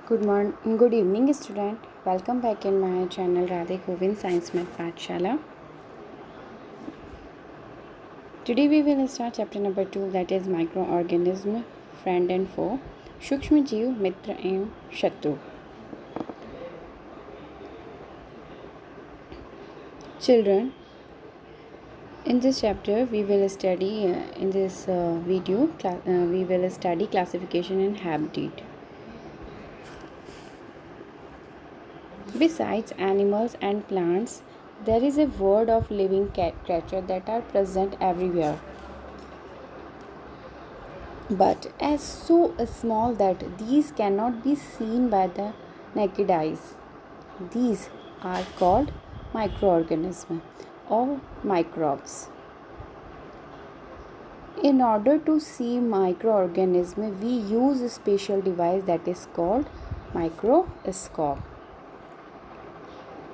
Good evening, student. Welcome back in my channel Radhe Govind Science Math Pathshala. Today we will start chapter number 2, that is microorganism, friend and foe, सूक्ष्म जीव, मित्र एवं शत्रु. Children, in this chapter we will study in this video we will study classification and habitat. Besides animals and plants, there is a world of living creatures that are present everywhere, but as so small that these cannot be seen by the naked eyes. These are called microorganisms or microbes. In order to see microorganisms, we use a special device that is called microscope.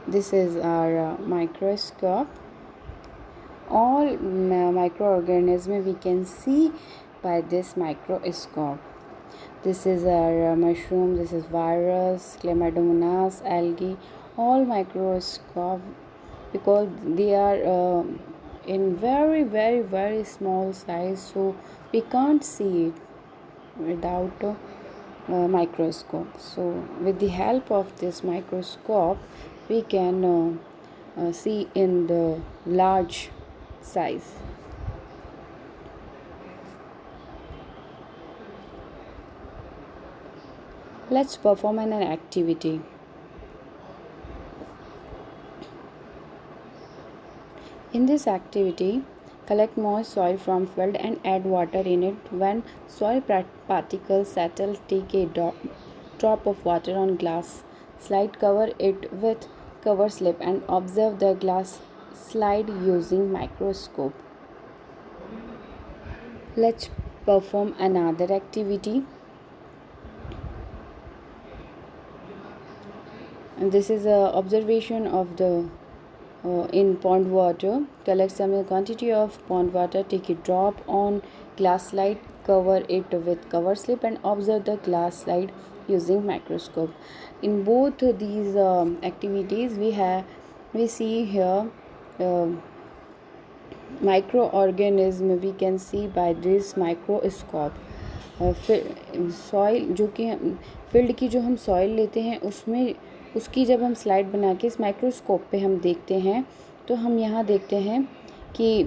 This is our microscope. All microorganisms we can see by this microscope. This is our mushroom, this is virus, chlamydomonas, algae, all microscope, because they are in very small size, so we can't see it without a microscope. So with the help of this microscope we can see in the large size. Let's perform an activity. In this activity, collect moist soil from field and add water in it. When soil particles settle, take a drop of water on glass. Slide, cover it with cover slip and observe the glass slide using microscope. Let's perform another activity. And this is a observation of the in pond water. Collect some quantity of pond water, take a drop on glass slide, cover it with cover slip and observe the glass slide using microscope. In both these activities we see here microorganism we can see by this microscope. Soil जो कि field की जो हम soil लेते हैं उसमें उसकी जब हम स्लाइड बना के इस माइक्रोस्कोप पे हम देखते हैं तो हम यहाँ देखते हैं कि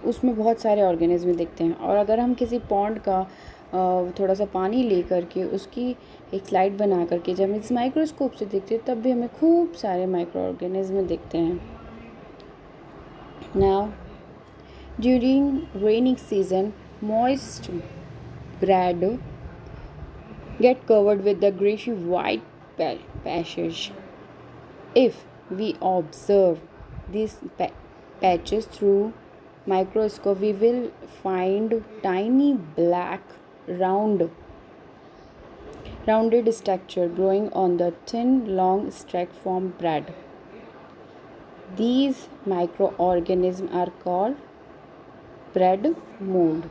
उसमें बहुत सारे ऑर्गेनिज्म दिखते हैं. और अगर हम किसी पॉन्ड का थोड़ा सा पानी ले करके उसकी एक स्लाइड बना करके जब हम इस माइक्रोस्कोप से देखते हैं तब भी हमें खूब सारे माइक्रो ऑर्गेनिज्म दिखते हैं. Now during raining season moist bread get covered with the grayish white patches. If we observe these patches through microscope, we will find tiny black rounded structure growing on the thin long streak from bread. These microorganisms are called bread mold.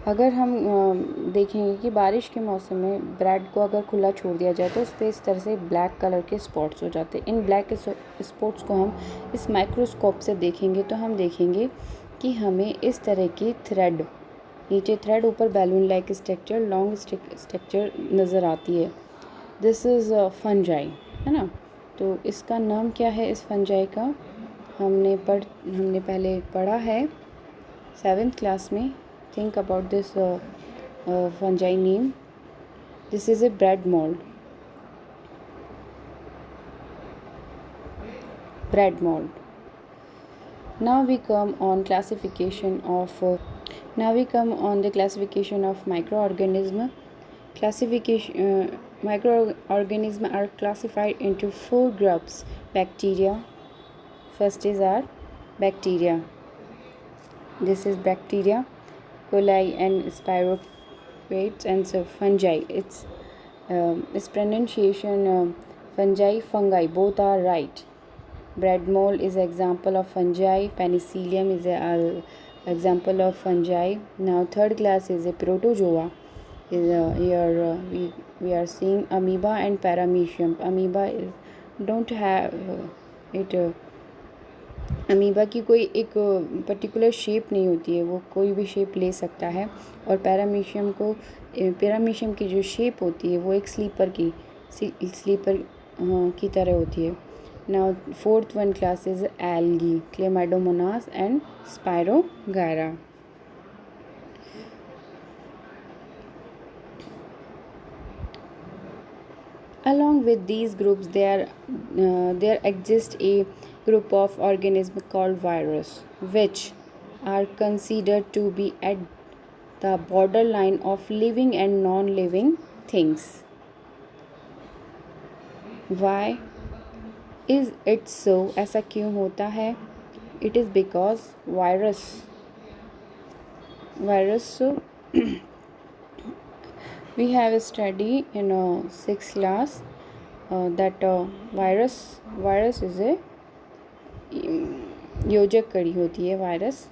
अगर हम देखेंगे कि बारिश के मौसम में bread को अगर खुला छोड़ दिया जाए तो उस पर इस तरह से ब्लैक कलर के स्पॉट्स हो जाते हैं. इन ब्लैक स्पॉट्स को हम इस माइक्रोस्कोप से देखेंगे तो हम देखेंगे कि हमें इस तरह की थ्रेड, नीचे थ्रेड ऊपर balloon like structure, long structure नज़र आती है. दिस इज़ फंजाई, है ना. तो इसका नाम क्या है इस फंजाई का? हमने पहले पढ़ा है 7th क्लास में. Think about this fungi name. This is a bread mold. Bread mold. Now we come on the classification of microorganism. Microorganisms are classified into 4 groups. Bacteria. First is our bacteria. This is bacteria. Coli and spirochetes and so fungi. Its pronunciation fungi, both are right. Bread mold is an example of fungi. Penicillium is a example of fungi. Now third class is a protozoa. Here we are seeing amoeba and paramecium. Amoeba don't have it amoeba की कोई एक particular shape नहीं होती है, वो कोई भी shape ले सकता है। और पैरामीशियम की जो शेप होती है वो एक स्लीपर की तरह होती है। Now fourth one class is algae, Chlamydomonas and spirogyra. Along with these groups, there exists a group of organisms called virus, which are considered to be at the borderline of living and non-living things. Why is it so? ऐसा क्यों होता है? It is because virus we have a study in 6th class that virus is a योजक कड़ी होती है। Virus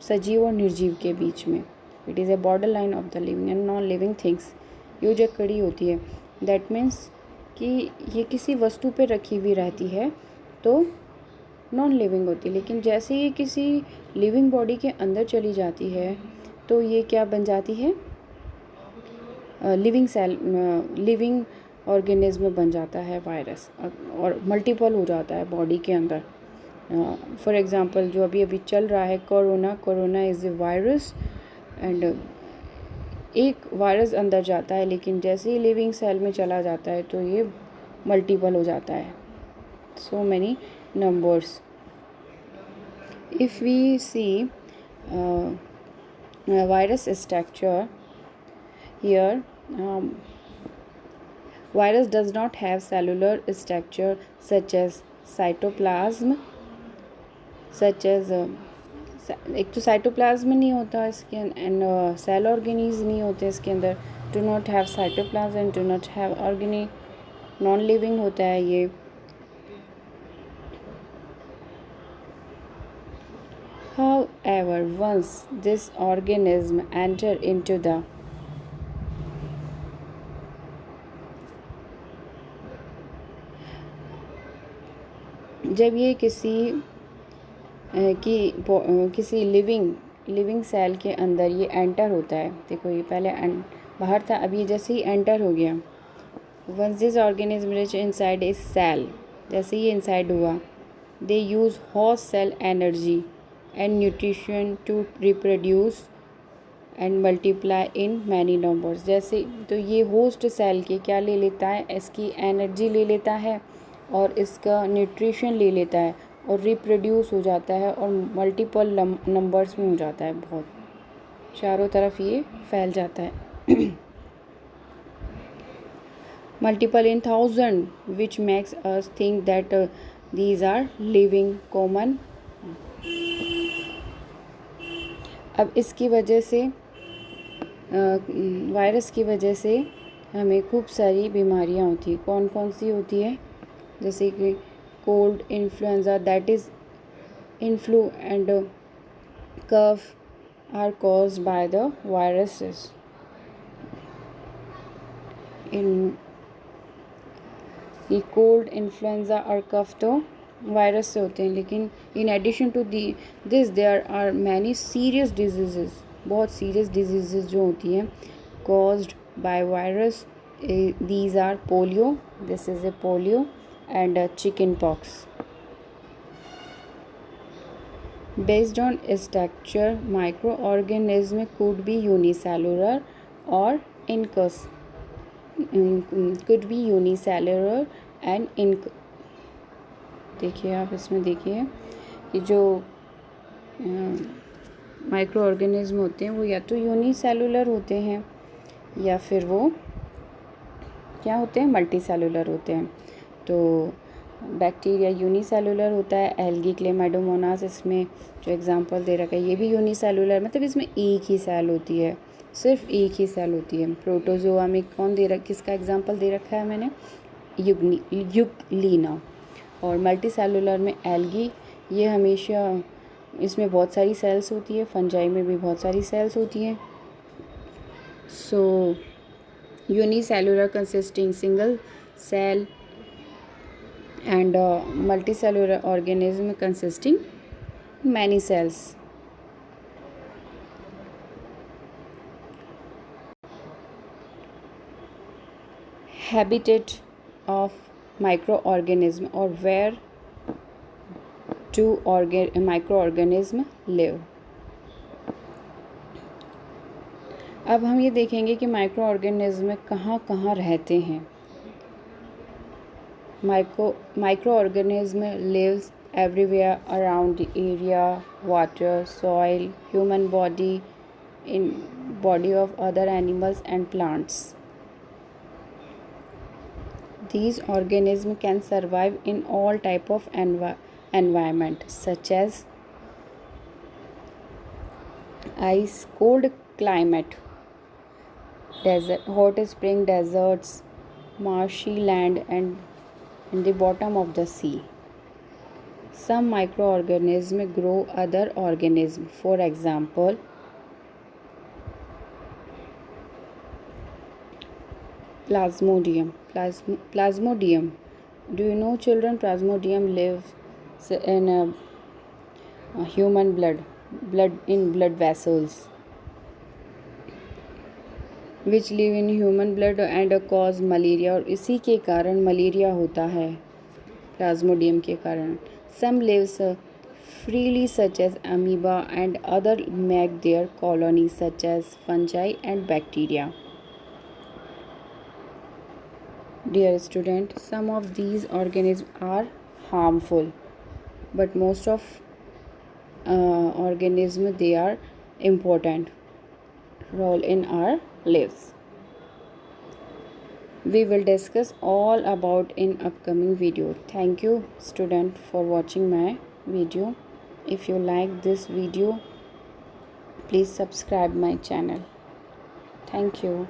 सजीव और निर्जीव के बीच में, it is a border line of the living and non living things. योजक कड़ी होती है, दैट मीन्स कि ये किसी वस्तु पे रखी हुई रहती है तो नॉन लिविंग होती है, लेकिन जैसे ये किसी लिविंग बॉडी के अंदर चली जाती है तो ये क्या बन जाती है? लिविंग ऑर्गेनिज्म बन जाता है वायरस, और मल्टीपल हो जाता है बॉडी के अंदर। फॉर एग्ज़ाम्पल जो अभी चल रहा है corona is a virus, and एक वायरस अंदर जाता है, लेकिन जैसे ही लिविंग सेल में चला जाता है तो ये मल्टीपल हो जाता है, so many numbers. If we see virus structure here, virus does not have cellular structure such as cytoplasm, एक तो साइटोप्लाज्म नहीं होता इसके, एंड सेल ऑर्गेनीज नहीं होते इसके अंदर। Do not have cytoplasm and do not have organelle, non living होता है ये। However, once this organism enter into the जब ये किसी लिविंग सेल के अंदर ये एंटर होता है, देखो ये पहले बाहर था, अब ये जैसे ही एंटर हो गया, once this organism reach inside a cell, जैसे ही इनसाइड हुआ, they use host cell energy and nutrition to reproduce and multiply in many numbers. जैसे तो ये होस्ट सेल के क्या ले लेता है? इसकी एनर्जी ले लेता है और इसका न्यूट्रिशन ले लेता है और रिप्रोड्यूस हो जाता है और मल्टीपल नंबर्स में हो जाता है, बहुत चारों तरफ ये फैल जाता है। Multiple in 1000 which makes us think that these are living common. अब इसकी वजह से वायरस की वजह से हमें खूब सारी बीमारियां होती हैं। कौन कौन सी होती है? जैसे कि cold, influenza, that is influ and cough are caused by the viruses. इन ये कोल्ड, इन्फ्लुएंजा और कफ तो वायरस से होते हैं, लेकिन in addition to this there are many serious diseases, बहुत सीरियस डिजीज़ जो होती हैं caused by virus. These are polio, this is a polio, and chicken pox. Based on structure, microorganism could be unicellular or could be unicellular and देखिए आप इसमें देखिए कि जो माइक्रो ऑर्गेनिज्म होते हैं वो या तो यूनिसेलुलर होते हैं या फिर वो क्या होते हैं? मल्टी सेलुलर होते हैं। तो बैक्टीरिया यूनिसेलुलर होता है, एल्गी, क्लेमाइडोमोनास, इसमें जो एग्जांपल दे रखा है ये भी यूनिसेलुलर, मतलब इसमें एक ही सेल होती है, सिर्फ एक ही सेल होती है। प्रोटोजोआ में किसका एग्जांपल दे रखा है मैंने? युगलीना। और मल्टी सेलुलर में एल्गी, ये हमेशा इसमें बहुत सारी सेल्स होती है, फंजाई में भी बहुत सारी सेल्स होती हैं। So unicellular consisting single cell and multicellular organism consisting many cells. Habitat of microorganism, or where do microorganism live. अब हम ये देखेंगे कि माइक्रो ऑर्गेनिज्म कहाँ कहाँ रहते हैं। Microorganism lives everywhere around the area, water, soil, human body, in body of other animals and plants. These organisms can survive in all type of environment, such as ice, cold climate, desert, hot spring deserts, marshy land, and in the bottom of the sea. Some microorganisms grow other organisms. For example, Plasmodium. Plasmodium. Do you know, children? Plasmodium lives in a human blood vessels, which live in human blood and cause malaria. और इसी के कारण malaria होता है Plasmodium के कारण. Some lives freely, such as amoeba, and other make their colonies, such as fungi and bacteria. Dear student, some of these organisms are harmful, but most of organisms, they are important role in our lives. We will discuss all about in upcoming video. Thank you, student, for watching my video. If you like this video, please subscribe my channel. Thank you.